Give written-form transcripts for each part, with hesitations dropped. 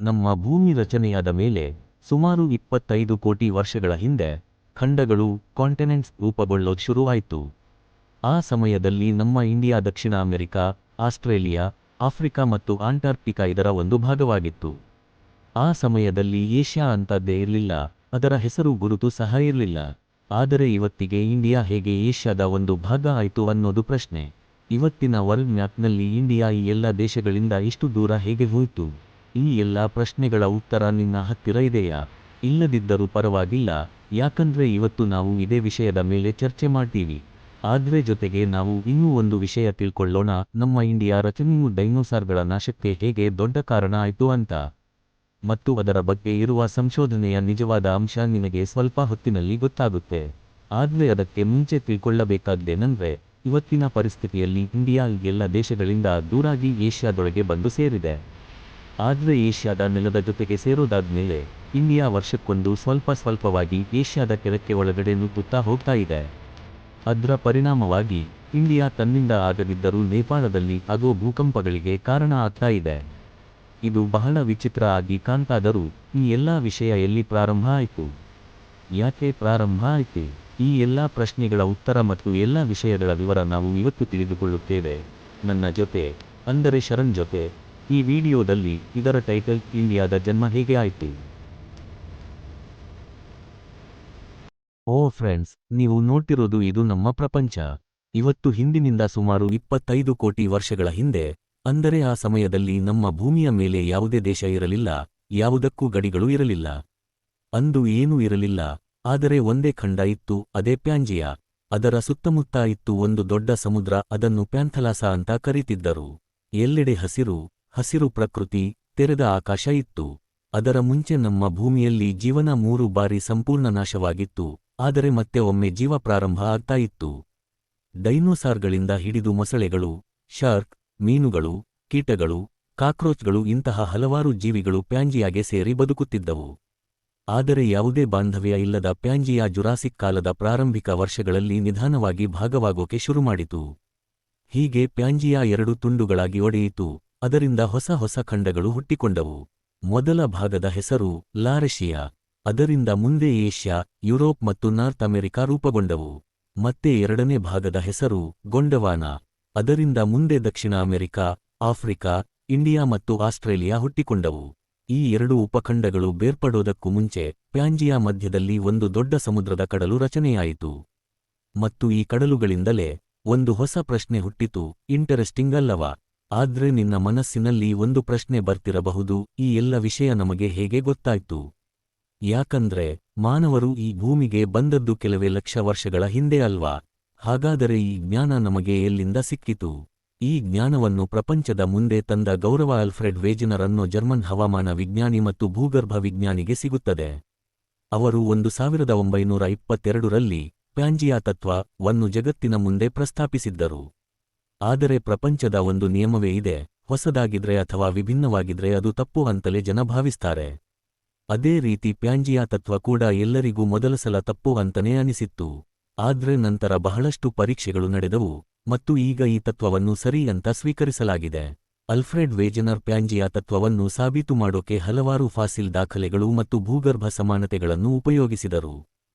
ನಮ್ಮ ಭೂಮಿ ರಚನೆಯಾದ ಮೇಲೆ ಸುಮಾರು 25 ಕೋಟಿ ವರ್ಷಗಳ ಹಿಂದೆ ಖಂಡಗಳು ಕಾಂಟಿನೆಂಟ್ಸ್ ರೂಪುಗೊಳ್ಳೋದು ಶುರುವಾಯಿತು. ಆ ಸಮಯದಲ್ಲಿ ನಮ್ಮ ಇಂಡಿಯಾ, ದಕ್ಷಿಣ ಅಮೆರಿಕ, ಆಸ್ಟ್ರೇಲಿಯಾ, ಆಫ್ರಿಕಾ ಮತ್ತು ಅಂಟಾರ್ಕ್ಟಿಕಾ ಇದರ ಒಂದು ಭಾಗವಾಗಿತ್ತು. ಆ ಸಮಯದಲ್ಲಿ ಏಷ್ಯಾ ಅಂತದ್ದೇ ಇರಲಿಲ್ಲ, ಅದರ ಹೆಸರು ಗುರುತು ಸಹ ಇರಲಿಲ್ಲ. ಆದರೆ ಇವತ್ತಿಗೆ ಇಂಡಿಯಾ ಹೇಗೆ ಏಷ್ಯಾದ ಒಂದು ಭಾಗ ಆಯಿತು ಅನ್ನೋದು ಪ್ರಶ್ನೆ. ಇವತ್ತಿನ ವರ್ಲ್ಡ್ ಮ್ಯಾಪ್ನಲ್ಲಿ ಇಂಡಿಯಾ ಈ ಎಲ್ಲ ದೇಶಗಳಿಂದ ಇಷ್ಟು ದೂರ ಹೇಗೆ ಹೋಯಿತು? ಈ ಎಲ್ಲ ಪ್ರಶ್ನೆಗಳ ಉತ್ತರ ನಿನ್ನ ಹತ್ತಿರ ಇದೆಯಾ? ಇಲ್ಲದಿದ್ದರೂ ಪರವಾಗಿಲ್ಲ, ಯಾಕಂದ್ರೆ ಇವತ್ತು ನಾವು ಇದೇ ವಿಷಯದ ಮೇಲೆ ಚರ್ಚೆ ಮಾಡ್ತೀವಿ. ಆದ್ರೆ ಜೊತೆಗೆ ನಾವು ಇನ್ನೂ ಒಂದು ವಿಷಯ ತಿಳ್ಕೊಳ್ಳೋಣ, ನಮ್ಮ ಇಂಡಿಯಾ ರಚನೆಯು ಡೈನೋಸಾರ್ಗಳ ನಾಶಕ್ಕೆ ಹೇಗೆ ದೊಡ್ಡ ಕಾರಣ ಆಯಿತು ಅಂತ. ಮತ್ತು ಅದರ ಬಗ್ಗೆ ಇರುವ ಸಂಶೋಧನೆಯ ನಿಜವಾದ ಅಂಶ ನಿನಗೆ ಸ್ವಲ್ಪ ಹೊತ್ತಿನಲ್ಲಿ ಗೊತ್ತಾಗುತ್ತೆ. ಆದ್ರೆ ಅದಕ್ಕೆ ಮುಂಚೆ ತಿಳ್ಕೊಳ್ಳಬೇಕಾದ್ದೇನೆಂದ್ರೆ, ಇವತ್ತಿನ ಪರಿಸ್ಥಿತಿಯಲ್ಲಿ ಇಂಡಿಯಾ ಎಲ್ಲ ದೇಶಗಳಿಂದ ದೂರಾಗಿ ಏಷ್ಯಾದೊಳಗೆ ಬಂದು ಸೇರಿದೆ. ಆದ್ರೆ ಏಷ್ಯಾದ ನೆಲದ ಜೊತೆಗೆ ಸೇರೋದಾದ್ಮೇಲೆ ಇಂಡಿಯಾ ವರ್ಷಕ್ಕೊಂದು ಸ್ವಲ್ಪವಾಗಿ ಏಷ್ಯಾದ ಕೆಳಕ್ಕೆ ಒಳಗಡೆ ನುಗ್ಗುತ್ತಾ ಹೋಗ್ತಾ ಇದೆ. ಅದರ ಪರಿಣಾಮವಾಗಿ ಇಂಡಿಯಾ ತನ್ನಿಂದ ಆಗದಿದ್ದರೂ ನೇಪಾಳದಲ್ಲಿ ಆಗೋ ಭೂಕಂಪಗಳಿಗೆ ಕಾರಣ ಆಗ್ತಾ ಇದೆ. ಇದು ಬಹಳ ವಿಚಿತ್ರ ಆಗಿ ಕಾಣ್ತಾದರೂ ಈ ಎಲ್ಲ ವಿಷಯ ಎಲ್ಲಿ ಪ್ರಾರಂಭ ಆಯಿತು? ಯಾಕೆ ಪ್ರಾರಂಭ ಆಯಿತು? ಈ ಎಲ್ಲ ಪ್ರಶ್ನೆಗಳ ಉತ್ತರ ಮತ್ತು ಎಲ್ಲ ವಿಷಯಗಳ ವಿವರ ನಾವು ಇವತ್ತು ತಿಳಿದುಕೊಳ್ಳುತ್ತೇವೆ. ನನ್ನ ಜೊತೆ ಅಂದರೆ ಶರಣ್ ಜೊತೆ. ಈ ವಿಡಿಯೋದಲ್ಲಿ ಇದರ ಟೈಟಲ್ ಇಂಡಿಯಾದ ಜನ್ಮ ಹೇಗೆ ಆಯಿತು. ಓ ಫ್ರೆಂಡ್ಸ್, ನೀವು ನೋಡ್ತಿರೋದು ಇದು ನಮ್ಮ ಪ್ರಪಂಚ. ಇವತ್ತು ಹಿಂದಿನಿಂದ ಸುಮಾರು 25 ಕೋಟಿ ವರ್ಷಗಳ ಹಿಂದೆ, ಅಂದರೆ ಆ ಸಮಯದಲ್ಲಿ ನಮ್ಮ ಭೂಮಿಯ ಮೇಲೆ ಯಾವುದೇ ದೇಶ ಇರಲಿಲ್ಲ, ಯಾವುದಕ್ಕೂ ಗಡಿಗಳು ಇರಲಿಲ್ಲ. ಅಂದು ಏನೂ ಇರಲಿಲ್ಲ, ಆದರೆ ಒಂದೇ ಖಂಡ ಇತ್ತು, ಅದೇ ಪ್ಯಾಂಜಿಯಾ. ಅದರ ಸುತ್ತಮುತ್ತ ಇತ್ತು ಒಂದು ದೊಡ್ಡ ಸಮುದ್ರ, ಅದನ್ನು ಪ್ಯಾಂಥಲಾಸ ಅಂತ ಕರೀತಿದ್ದರು. ಎಲ್ಲೆಡೆ ಹಸಿರು ಪ್ರಕೃತಿ, ತೆರೆದ ಆಕಾಶ ಇತ್ತು. ಅದರ ಮುಂಚೆ ನಮ್ಮ ಭೂಮಿಯಲ್ಲಿ ಜೀವನ 3 ಬಾರಿ ಸಂಪೂರ್ಣ ನಾಶವಾಗಿತ್ತು, ಆದರೆ ಮತ್ತೆ ಒಮ್ಮೆ ಜೀವ ಪ್ರಾರಂಭ ಆಗ್ತಾ ಇತ್ತು. ಡೈನೋಸಾರ್ಗಳಿಂದ ಹಿಡಿದು ಮೊಸಳೆಗಳು, ಶಾರ್ಕ್, ಮೀನುಗಳು, ಕೀಟಗಳು, ಕಾಕ್ರೋಚ್ಗಳು ಇಂತಹ ಹಲವಾರು ಜೀವಿಗಳು ಪ್ಯಾಂಜಿಯಾಗೆ ಸೇರಿ ಬದುಕುತ್ತಿದ್ದವು. ಆದರೆ ಯಾವುದೇ ಬಾಂಧವ್ಯ ಇಲ್ಲದ ಪ್ಯಾಂಜಿಯಾ ಜುರಾಸಿಕ್ ಕಾಲದ ಪ್ರಾರಂಭಿಕ ವರ್ಷಗಳಲ್ಲಿ ನಿಧಾನವಾಗಿ ಭಾಗವಾಗೋಕೆ ಶುರುಮಾಡಿತು. ಹೀಗೆ ಪ್ಯಾಂಜಿಯಾ 2 ತುಂಡುಗಳಾಗಿ ಒಡೆಯಿತು, ಅದರಿಂದ ಹೊಸ ಖಂಡಗಳು ಹುಟ್ಟಿಕೊಂಡವು. ಮೊದಲ ಭಾಗದ ಹೆಸರು ಲಾರೆಷಿಯಾ, ಅದರಿಂದ ಮುಂದೆ ಏಷ್ಯಾ, ಯುರೋಪ್ ಮತ್ತು ನಾರ್ತ್ ಅಮೆರಿಕಾ ರೂಪುಗೊಂಡವು. ಮತ್ತೆ ಎರಡನೇ ಭಾಗದ ಹೆಸರು ಗೊಂಡವಾನಾ, ಅದರಿಂದ ಮುಂದೆ ದಕ್ಷಿಣ ಅಮೆರಿಕ, ಆಫ್ರಿಕಾ, ಇಂಡಿಯಾ ಮತ್ತು ಆಸ್ಟ್ರೇಲಿಯಾ ಹುಟ್ಟಿಕೊಂಡವು. ಈ 2 ಉಪಖಂಡಗಳು ಬೇರ್ಪಡೋದಕ್ಕೂ ಮುಂಚೆ ಪ್ಯಾಂಜಿಯಾ ಮಧ್ಯದಲ್ಲಿ ಒಂದು ದೊಡ್ಡ ಸಮುದ್ರದ ಕಡಲು ರಚನೆಯಾಯಿತು. ಮತ್ತು ಈ ಕಡಲುಗಳಿಂದಲೇ ಒಂದು ಹೊಸ ಪ್ರಶ್ನೆ ಹುಟ್ಟಿತು. ಇಂಟರೆಸ್ಟಿಂಗ್ ಅಲ್ಲವಾ? ಆದ್ರೆ ನಿನ್ನ ಮನಸ್ಸಿನಲ್ಲಿ ಒಂದು ಪ್ರಶ್ನೆ ಬರ್ತಿರಬಹುದು, ಈ ಎಲ್ಲ ವಿಷಯ ನಮಗೆ ಹೇಗೆ ಗೊತ್ತಾಯ್ತು? ಯಾಕಂದ್ರೆ ಮಾನವರು ಈ ಭೂಮಿಗೆ ಬಂದದ್ದು ಕೆಲವೇ ಲಕ್ಷ ವರ್ಷಗಳ ಹಿಂದೆ ಅಲ್ವಾ? ಹಾಗಾದರೆ ಈ ಜ್ಞಾನ ನಮಗೆ ಎಲ್ಲಿಂದ ಸಿಕ್ಕಿತು? ಈ ಜ್ಞಾನವನ್ನು ಪ್ರಪಂಚದ ಮುಂದೆ ತಂದ ಗೌರವ ಆಲ್ಫ್ರೆಡ್ ವೇಜನರ್ ಅನ್ನೋ ಜರ್ಮನ್ ಹವಾಮಾನ ವಿಜ್ಞಾನಿ ಮತ್ತು ಭೂಗರ್ಭ ವಿಜ್ಞಾನಿಗೆ ಸಿಗುತ್ತದೆ. ಅವರು 1922ರಲ್ಲಿ ಪ್ಯಾಂಜಿಯಾ ತತ್ವವನ್ನು ಜಗತ್ತಿನ ಮುಂದೆ ಪ್ರಸ್ತಾಪಿಸಿದ್ದರು. ಆದರೆ ಪ್ರಪಂಚದ ಒಂದು ನಿಯಮವೇ ಇದೆ, ಹೊಸದಾಗಿದ್ರೆ ಅಥವಾ ವಿಭಿನ್ನವಾಗಿದ್ರೆ ಅದು ತಪ್ಪು ಅಂತಲೇ ಜನ ಭಾವಿಸ್ತಾರೆ. ಅದೇ ರೀತಿ ಪ್ಯಾಂಜಿಯಾ ತತ್ವ ಕೂಡ ಎಲ್ಲರಿಗೂ ಮೊದಲ ಸಲ ತಪ್ಪು ಅಂತನೇ ಅನಿಸಿತ್ತು. ಆದ್ರೆ ನಂತರ ಬಹಳಷ್ಟು ಪರೀಕ್ಷೆಗಳು ನಡೆದವು ಮತ್ತು ಈಗ ಈ ತತ್ವವನ್ನು ಸರಿ ಅಂತ ಸ್ವೀಕರಿಸಲಾಗಿದೆ. ಅಲ್ಫ್ರೆಡ್ ವೇಜನರ್ ಪ್ಯಾಂಜಿಯಾ ತತ್ವವನ್ನು ಸಾಬೀತು ಮಾಡೋಕೆ ಹಲವಾರು ಫಾಸಿಲ್ ದಾಖಲೆಗಳು ಮತ್ತು ಭೂಗರ್ಭ ಸಮಾನತೆಗಳನ್ನು ಉಪಯೋಗಿಸಿದರು.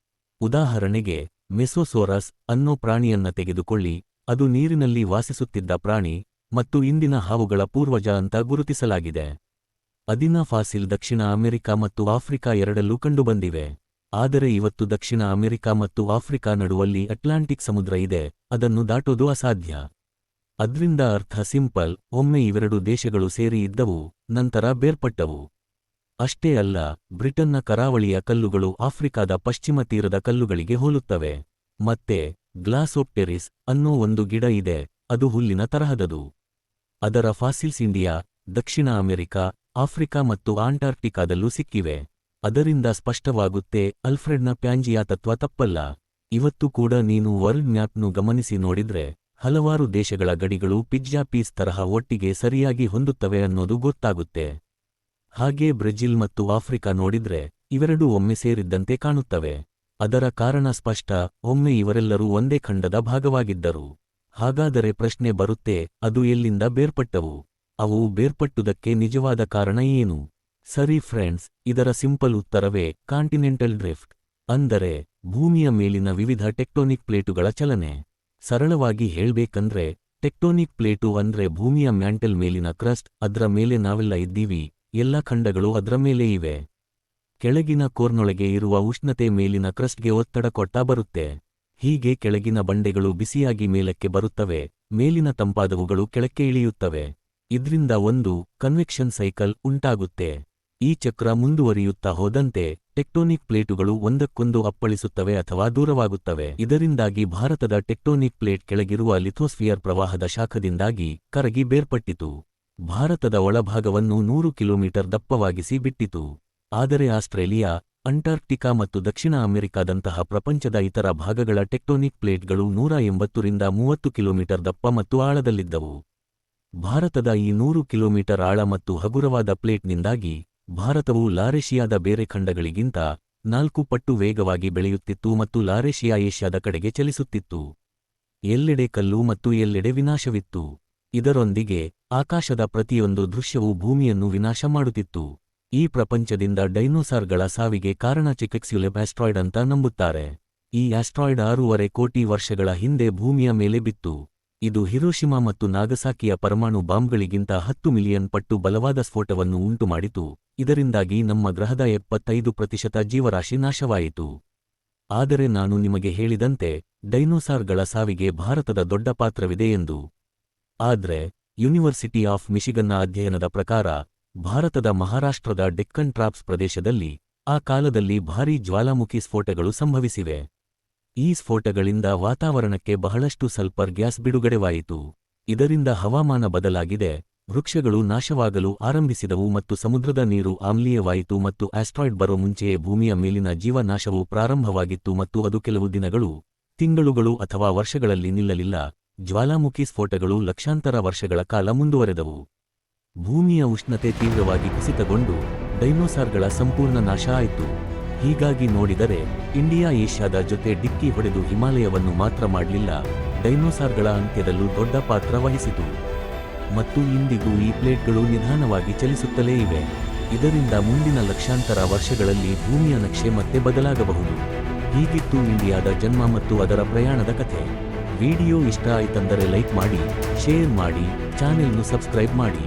ಉದಾಹರಣೆಗೆ ಮೆಸೋಸೋರಸ್ ಅನ್ನೋ ಪ್ರಾಣಿಯನ್ನ ತೆಗೆದುಕೊಳ್ಳಿ, ಅದು ನೀರಿನಲ್ಲಿ ವಾಸಿಸುತ್ತಿದ್ದ ಪ್ರಾಣಿ ಮತ್ತು ಇಂದಿನ ಹಾವುಗಳ ಪೂರ್ವಜ ಅಂತ ಗುರುತಿಸಲಾಗಿದೆ. ಅದಿನ ಫಾಸಿಲ್ ದಕ್ಷಿಣ ಅಮೆರಿಕ ಮತ್ತು ಆಫ್ರಿಕಾ ಎರಡಲ್ಲೂ ಕಂಡುಬಂದಿವೆ. ಆದರೆ ಇವತ್ತು ದಕ್ಷಿಣ ಅಮೆರಿಕ ಮತ್ತು ಆಫ್ರಿಕಾ ನಡುವಲ್ಲಿ ಅಟ್ಲಾಂಟಿಕ್ ಸಮುದ್ರ ಇದೆ, ಅದನ್ನು ದಾಟೋದು ಅಸಾಧ್ಯ. ಅದ್ರಿಂದ ಅರ್ಥ ಸಿಂಪಲ್, ಒಮ್ಮೆ ಇವೆರಡು ದೇಶಗಳು ಸೇರಿ ಇದ್ದವು, ನಂತರ ಬೇರ್ಪಟ್ಟವು. ಅಷ್ಟೇ ಅಲ್ಲ, ಬ್ರಿಟನ್ನ ಕರಾವಳಿಯ ಕಲ್ಲುಗಳು ಆಫ್ರಿಕಾದ ಪಶ್ಚಿಮ ತೀರದ ಕಲ್ಲುಗಳಿಗೆ ಹೋಲುತ್ತವೆ. ಮತ್ತೆ ಗ್ಲಾಸೋಪ್ಟೆರಿಸ್ ಅನ್ನೋ ಒಂದು ಗಿಡ ಇದೆ, ಅದು ಹುಲ್ಲಿನ ತರಹದದು. ಅದರ ಫಾಸಿಲ್ಸ್ ಇಂಡಿಯಾ, ದಕ್ಷಿಣ ಅಮೆರಿಕ, ಆಫ್ರಿಕಾ ಮತ್ತು ಅಂಟಾರ್ಕ್ಟಿಕಾದಲ್ಲೂ ಸಿಕ್ಕಿವೆ. ಅದರಿಂದ ಸ್ಪಷ್ಟವಾಗುತ್ತೆ, ಅಲ್ಫ್ರೆಡ್ನ ಪ್ಯಾಂಜಿಯಾ ತತ್ವ ತಪ್ಪಲ್ಲ. ಇವತ್ತು ಕೂಡ ನೀನು ವರ್ಲ್ಡ್ ಮ್ಯಾಪ್ನು ಗಮನಿಸಿ ನೋಡಿದ್ರೆ ಹಲವಾರು ದೇಶಗಳ ಗಡಿಗಳು ಪಿಜ್ಜಾ ಪೀಸ್ ತರಹ ಒಟ್ಟಿಗೆ ಸರಿಯಾಗಿ ಹೊಂದುತ್ತವೆ ಅನ್ನೋದು ಗೊತ್ತಾಗುತ್ತೆ. ಹಾಗೇ ಬ್ರೆಜಿಲ್ ಮತ್ತು ಆಫ್ರಿಕಾ ನೋಡಿದ್ರೆ ಇವೆರಡೂ ಒಮ್ಮೆ ಸೇರಿದ್ದಂತೆ ಕಾಣುತ್ತವೆ. ಅದರ ಕಾರಣ ಸ್ಪಷ್ಟ, ಒಮ್ಮೆ ಇವರೆಲ್ಲರೂ ಒಂದೇ ಖಂಡದ ಭಾಗವಾಗಿದ್ದರು. ಹಾಗಾದರೆ ಪ್ರಶ್ನೆ ಬರುತ್ತೆ, ಅದು ಎಲ್ಲಿಂದ ಬೇರ್ಪಟ್ಟವು? ಅವು ಬೇರ್ಪಟ್ಟುದಕ್ಕೆ ನಿಜವಾದ ಕಾರಣ ಏನು? ಸರಿ ಫ್ರೆಂಡ್ಸ್, ಇದರ ಸಿಂಪಲ್ ಉತ್ತರವೇ ಕಾಂಟಿನೆಂಟಲ್ ಡ್ರಿಫ್ಟ್. ಅಂದರೆ ಭೂಮಿಯ ಮೇಲಿನ ವಿವಿಧ ಟೆಕ್ಟೋನಿಕ್ ಪ್ಲೇಟುಗಳ ಚಲನೆ. ಸರಳವಾಗಿ ಹೇಳ್ಬೇಕಂದ್ರೆ ಟೆಕ್ಟೋನಿಕ್ ಪ್ಲೇಟು ಅಂದ್ರೆ ಭೂಮಿಯ ಮ್ಯಾಂಟಲ್ ಮೇಲಿನ ಕ್ರಸ್ಟ್, ಅದ್ರ ಮೇಲೆ ನಾವೆಲ್ಲ ಇದ್ದೀವಿ, ಎಲ್ಲ ಖಂಡಗಳು ಅದ್ರ ಮೇಲೆ ಇವೆ. ಕೆಳಗಿನ ಕೋರ್ನೊಳಗೆ ಇರುವ ಉಷ್ಣತೆ ಮೇಲಿನ ಕ್ರಸ್ಟ್ಗೆ ಒತ್ತಡ ಕೊಡ್ತಾ ಬರುತ್ತೆ. ಹೀಗೆ ಕೆಳಗಿನ ಬಂಡೆಗಳು ಬಿಸಿಯಾಗಿ ಮೇಲಕ್ಕೆ ಬರುತ್ತವೆ, ಮೇಲಿನ ತಂಪಾದವುಗಳು ಕೆಳಕ್ಕೆ ಇಳಿಯುತ್ತವೆ. ಇದ್ರಿಂದ ಒಂದು ಕನ್ವೆಕ್ಷನ್ ಸೈಕಲ್ ಉಂಟಾಗುತ್ತೆ. ಈ ಚಕ್ರ ಮುಂದುವರಿಯುತ್ತಾ ಹೋದಂತೆ ಟೆಕ್ಟೋನಿಕ್ ಪ್ಲೇಟುಗಳು ಒಂದಕ್ಕೊಂದು ಅಪ್ಪಳಿಸುತ್ತವೆ ಅಥವಾ ದೂರವಾಗುತ್ತವೆ. ಇದರಿಂದಾಗಿ ಭಾರತದ ಟೆಕ್ಟೋನಿಕ್ ಪ್ಲೇಟ್ ಕೆಳಗಿರುವ ಲಿಥೋಸ್ಫಿಯರ್ ಪ್ರವಾಹದ ಶಾಖದಿಂದಾಗಿ ಕರಗಿ ಬೇರ್ಪಟ್ಟಿತು. ಭಾರತದ ಒಳಭಾಗವನ್ನು 100 ಕಿಲೋಮೀಟರ್ ದಪ್ಪವಾಗಿಸಿ ಬಿಟ್ಟಿತು. ಆದರೆ ಆಸ್ಟ್ರೇಲಿಯಾ, ಅಂಟಾರ್ಕ್ಟಿಕಾ ಮತ್ತು ದಕ್ಷಿಣ ಅಮೆರಿಕಾದಂತಹ ಪ್ರಪಂಚದ ಇತರ ಭಾಗಗಳ ಟೆಕ್ಟೋನಿಕ್ ಪ್ಲೇಟ್ಗಳು 180 ರಿಂದ 30 ಕಿಲೋಮೀಟರ್ ದಪ್ಪ ಮತ್ತು ಆಳದಲ್ಲಿದ್ದವು. ಭಾರತದ ಈ 100 ಕಿಲೋಮೀಟರ್ ಆಳ ಮತ್ತು ಹಗುರವಾದ ಪ್ಲೇಟ್ನಿಂದಾಗಿ ಭಾರತವು ಲಾರೇಷಿಯಾದ ಬೇರೆ ಖಂಡಗಳಿಗಿಂತ 4 ಪಟ್ಟು ವೇಗವಾಗಿ ಬೆಳೆಯುತ್ತಿತ್ತು ಮತ್ತು ಲಾರೇಷಿಯಾ ಏಷ್ಯಾದ ಕಡೆಗೆ ಚಲಿಸುತ್ತಿತ್ತು. ಎಲ್ಲೆಡೆ ಕಲ್ಲು ಮತ್ತು ಎಲ್ಲೆಡೆ ವಿನಾಶವಿತ್ತು. ಇದರೊಂದಿಗೆ ಆಕಾಶದ ಪ್ರತಿಯೊಂದು ದೃಶ್ಯವೂ ಭೂಮಿಯನ್ನು ವಿನಾಶ ಮಾಡುತ್ತಿತ್ತು. ಈ ಪ್ರಪಂಚದಿಂದ ಡೈನೋಸಾರ್ಗಳ ಸಾವಿಗೆ ಕಾರಣ ಚಿಕ್ಸ್ಕ್ಯುಲೆಪ್ ಆಸ್ಟ್ರಾಯ್ಡ್ ಅಂತ ನಂಬುತ್ತಾರೆ. ಈ ಆಸ್ಟ್ರಾಯ್ಡ್ 6.5 ಕೋಟಿ ವರ್ಷಗಳ ಹಿಂದೆ ಭೂಮಿಯ ಮೇಲೆ ಬಿತ್ತು. ಇದು ಹಿರೋಶಿಮಾ ಮತ್ತು ನಾಗಸಾಕಿಯ ಪರಮಾಣು ಬಾಂಬ್ಗಳಿಗಿಂತ 10 ಮಿಲಿಯನ್ ಪಟ್ಟು ಬಲವಾದ ಸ್ಫೋಟವನ್ನು ಉಂಟುಮಾಡಿತು. ಇದರಿಂದಾಗಿ ನಮ್ಮ ಗ್ರಹದ 75% ಜೀವರಾಶಿ ನಾಶವಾಯಿತು. ಆದರೆ ನಾನು ನಿಮಗೆ ಹೇಳಿದಂತೆ ಡೈನೋಸಾರ್ಗಳ ಸಾವಿಗೆ ಭಾರತದ ದೊಡ್ಡ ಪಾತ್ರವಿದೆ ಎಂದು. ಆದ್ರೆ ಯೂನಿವರ್ಸಿಟಿ ಆಫ್ ಮಿಶಿಗನ್ನ ಅಧ್ಯಯನದ ಪ್ರಕಾರ ಭಾರತದ ಮಹಾರಾಷ್ಟ್ರದ ಡೆಕ್ಕನ್ ಟ್ರಾಪ್ಸ್ ಪ್ರದೇಶದಲ್ಲಿ ಆ ಕಾಲದಲ್ಲಿ ಭಾರೀ ಜ್ವಾಲಾಮುಖಿ ಸ್ಫೋಟಗಳು ಸಂಭವಿಸಿವೆ. ಈ ಸ್ಫೋಟಗಳಿಂದ ವಾತಾವರಣಕ್ಕೆ ಬಹಳಷ್ಟು ಸಲ್ಫರ್ ಗ್ಯಾಸ್ ಬಿಡುಗಡೆವಾಯಿತು. ಇದರಿಂದ ಹವಾಮಾನ ಬದಲಾಗಿದೆ, ವೃಕ್ಷಗಳು ನಾಶವಾಗಲು ಆರಂಭಿಸಿದವು ಮತ್ತು ಸಮುದ್ರದ ನೀರು ಆಮ್ಲೀಯವಾಯಿತು ಮತ್ತು ಆಸ್ಟ್ರಾಯ್ಡ್ ಬರೋ ಮುಂಚೆಯೇ ಭೂಮಿಯ ಮೇಲಿನ ಜೀವನಾಶವು ಪ್ರಾರಂಭವಾಗಿತ್ತು ಮತ್ತು ಅದು ಕೆಲವು ದಿನಗಳು, ತಿಂಗಳುಗಳು ಅಥವಾ ವರ್ಷಗಳಲ್ಲಿ ನಿಲ್ಲಲಿಲ್ಲ. ಜ್ವಾಲಾಮುಖಿ ಸ್ಫೋಟಗಳು ಲಕ್ಷಾಂತರ ವರ್ಷಗಳ ಕಾಲ ಮುಂದುವರೆದವು. ಭೂಮಿಯ ಉಷ್ಣತೆ ತೀವ್ರವಾಗಿ ಕುಸಿತಗೊಂಡು ಡೈನೋಸಾರ್ಗಳ ಸಂಪೂರ್ಣ ನಾಶ ಆಯಿತು. ಹೀಗಾಗಿ ನೋಡಿದರೆ ಇಂಡಿಯಾ ಏಷ್ಯಾದ ಜೊತೆ ಡಿಕ್ಕಿ ಹೊಡೆದು ಹಿಮಾಲಯವನ್ನು ಮಾತ್ರ ಮಾಡಲಿಲ್ಲ, ಡೈನೋಸಾರ್ಗಳ ಅಂತ್ಯದಲ್ಲೂ ದೊಡ್ಡ ಪಾತ್ರ ವಹಿಸಿತು. ಮತ್ತು ಇಂದಿಗೂ ಈ ಪ್ಲೇಟ್ಗಳು ನಿಧಾನವಾಗಿ ಚಲಿಸುತ್ತಲೇ ಇವೆ. ಇದರಿಂದ ಮುಂದಿನ ಲಕ್ಷಾಂತರ ವರ್ಷಗಳಲ್ಲಿ ಭೂಮಿಯ ನಕ್ಷೆ ಮತ್ತೆ ಬದಲಾಗಬಹುದು. ಹೀಗಿತ್ತು ಇಂಡಿಯಾದ ಜನ್ಮ ಮತ್ತು ಅದರ ಪ್ರಯಾಣದ ಕಥೆ. ವಿಡಿಯೋ ಇಷ್ಟ ಆಯ್ತಂದರೆ ಲೈಕ್ ಮಾಡಿ, ಶೇರ್ ಮಾಡಿ, ಚಾನೆಲ್ನು ಸಬ್ಸ್ಕ್ರೈಬ್ ಮಾಡಿ.